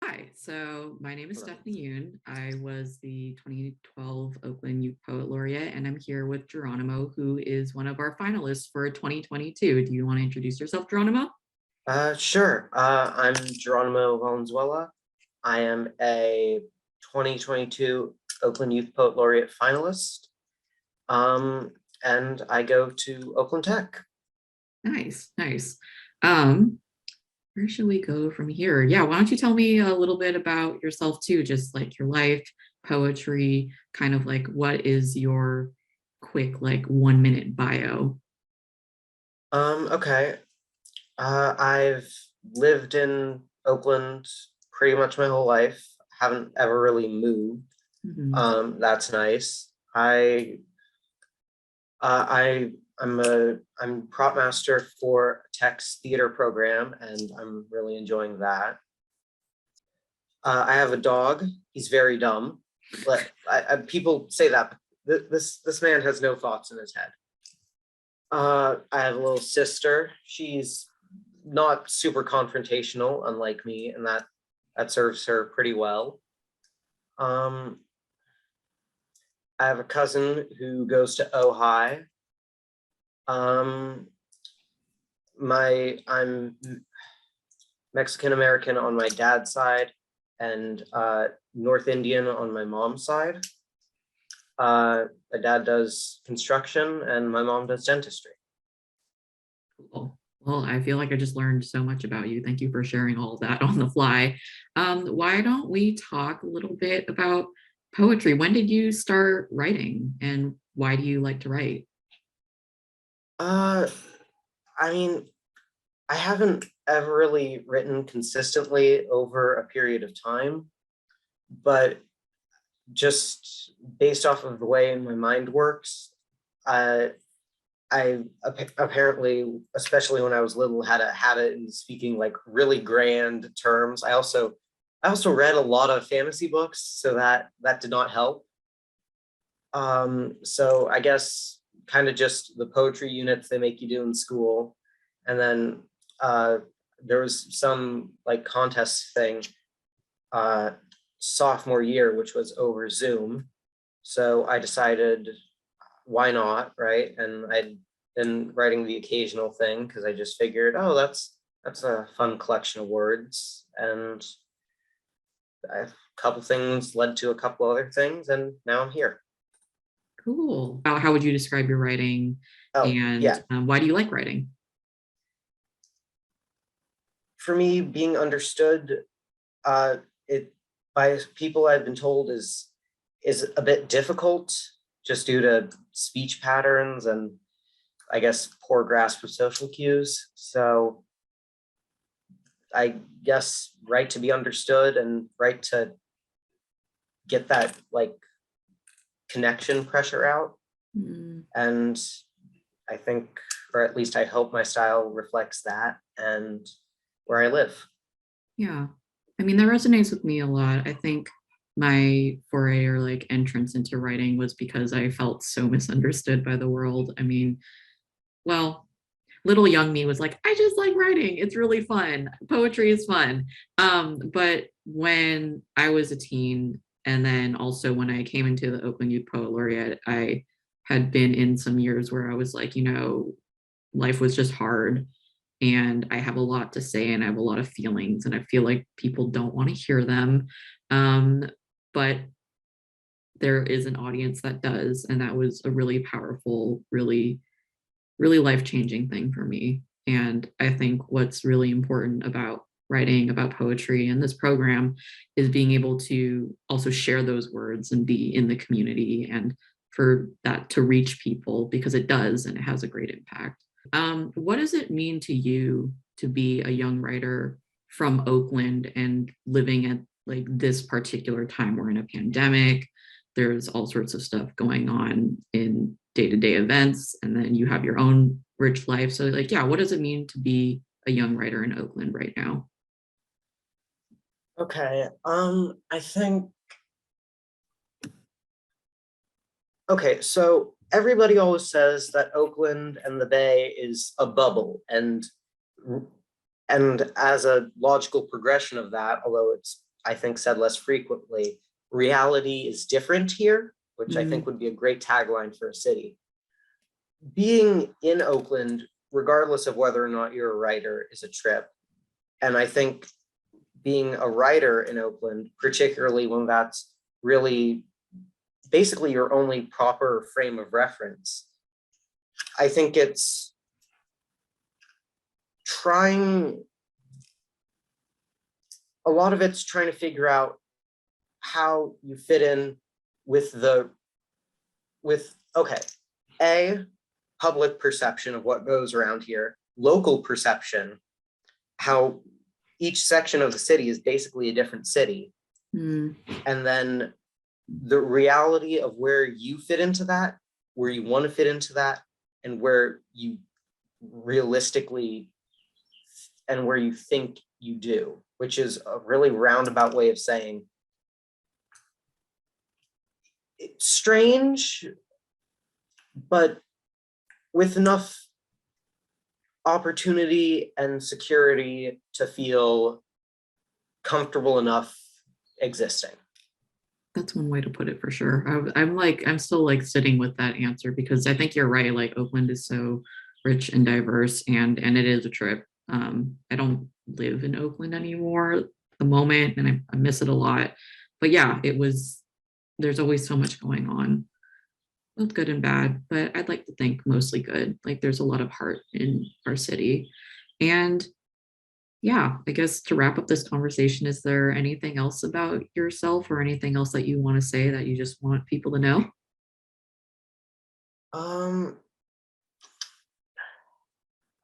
Hi, so my name is Hello. Steph Yun. I was the 2012 Oakland Youth Poet Laureate, and I'm here with Geronimo, who is one of our finalists for 2022. Do you want to introduce yourself, Geronimo? Sure. I'm Geronimo Valenzuela. I am a 2022 Oakland Youth Poet Laureate finalist, and I go to Oakland Tech. Nice, nice. Um, where should we go from here? Yeah, why don't you tell me a little bit about yourself too, just like your life, poetry, kind of like what is your quick, like 1 minute bio? Okay. I've lived in Oakland pretty much my whole life. Haven't ever really moved. Mhm. That's nice. I'm prop master for Tech's theater program, and I'm really enjoying that. I have a dog. He's very dumb. People say that, but this man has no thoughts in his head. I have a little sister. She's not super confrontational, unlike me, and that serves her pretty well. Um, I have a cousin who goes to Ojai. Um, I'm Mexican American on my dad's side, and North Indian on my mom's side. My dad does construction and my mom does dentistry. Cool. Well, I feel like I just learned so much about you. Thank you for sharing all of that on the fly. Why don't we talk a little bit about poetry? When did you start writing and why do you like to write? Uh, I mean, I haven't ever really written consistently over a period of time, but just based off of the way my mind works, uh, apparently, especially when I was little, had a habit in speaking like really grand terms. I also read a lot of fantasy books, so that did not help. So I guess kind of just the poetry units they make you do in school, and then uh, there was some like contest thing uh, sophomore year, which was over Zoom. So I decided, why not, right? And I'd been writing the occasional thing because I just figured, oh, that's a fun collection of words, and a couple things led to a couple other things, and now I'm here. Cool. How would you describe your writing Oh, and yeah. why do you like writing? For me, being understood, uh, it by people I've been told is a bit difficult just due to speech patterns and I guess poor grasp of social cues. So I guess right to be understood and right to get that like connection pressure out. Mm, And I think, or at least I hope my style reflects that and where I live. yeah. I mean, that resonates with me a lot. I think my foray or like entrance into writing was because I felt so misunderstood by the world. I mean, well, little young me was like, I just like writing. It's really fun. Poetry is fun. But when I was a teen, and then also when I came into the Oakland Youth Poet Laureate, I had been in some years where I was like, life was just hard. And I have a lot to say and I have a lot of feelings, and I feel like people don't want to hear them. But there is an audience that does. And that was a really powerful, really life-changing thing for me. And I think what's really important about writing about poetry in this program is being able to also share those words and be in the community and for that to reach people because it does and it has a great impact. What does it mean to you to be a young writer from Oakland and living at like this particular time? We're in a pandemic. There's all sorts of stuff going on in day-to-day events, and then you have your own rich life. So like, yeah, what does it mean to be a young writer in Oakland right now? Okay. I think okay, so everybody always says that Oakland and the Bay is a bubble, and as a logical progression of that, although it's I think said less frequently, reality is different here, which I think would be a great tagline for a city. Being in Oakland, regardless of whether or not you're a writer, is a trip. And I think being a writer in Oakland, particularly when that's really basically your only proper frame of reference, I think it's a lot of it's trying to figure out how you fit in with public perception of what goes around here, local perception, how each section of the city is basically a different city. And then the reality of where you fit into that, where you want to fit into that, and where you realistically and where you think you do, which is a really roundabout way of saying it's strange, but with enough opportunity and security to feel comfortable enough existing. That's one way to put it for sure. I'm still like sitting with that answer because I think you're right. Like Oakland is so rich and diverse, and it is a trip. I don't live in Oakland anymore at the moment, and I miss it a lot. But yeah, there's always so much going on, both good and bad, but I'd like to think mostly good. Like there's a lot of heart in our city. And yeah, I guess to wrap up this conversation, is there anything else about yourself or anything else that you want to say that you just want people to know?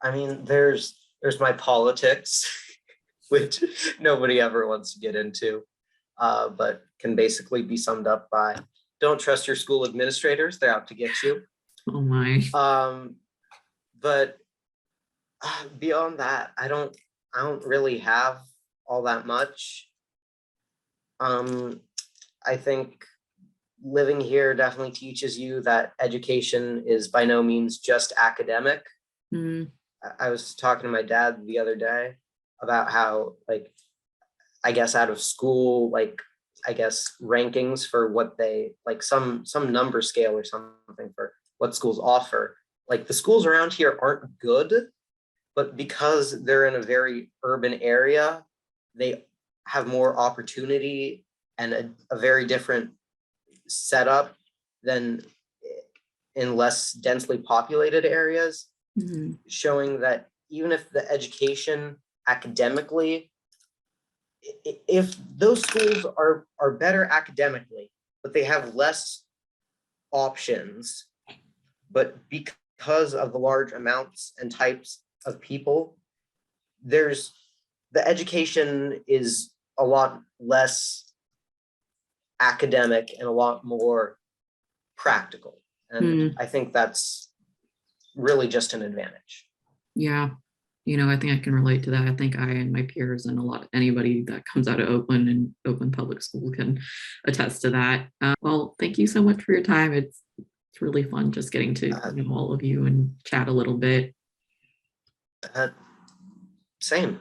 I mean, there's my politics, which nobody ever wants to get into, but can basically be summed up by don't trust your school administrators, they're out to get you. Oh my. But beyond that, I don't really have all that much. I think living here definitely teaches you that education is by no means just academic. I was talking to my dad the other day about how, like, I guess out of school, like, I guess rankings for what they like, some number scale or something for what schools offer. Like the schools around here aren't good, but because they're in a very urban area, they have more opportunity and a very different setup than in less densely populated areas, showing that even if the education academically, if those schools are better academically, but they have less options, but because of the large amounts and types of people, the education is a lot less academic and a lot more practical. And I think that's really just an advantage. Yeah. I think I can relate to that. I think I and my peers and anybody that comes out of Oakland and Oakland Public School can attest to that. Well, thank you so much for your time. It's really fun just getting to know all of you and chat a little bit. Same.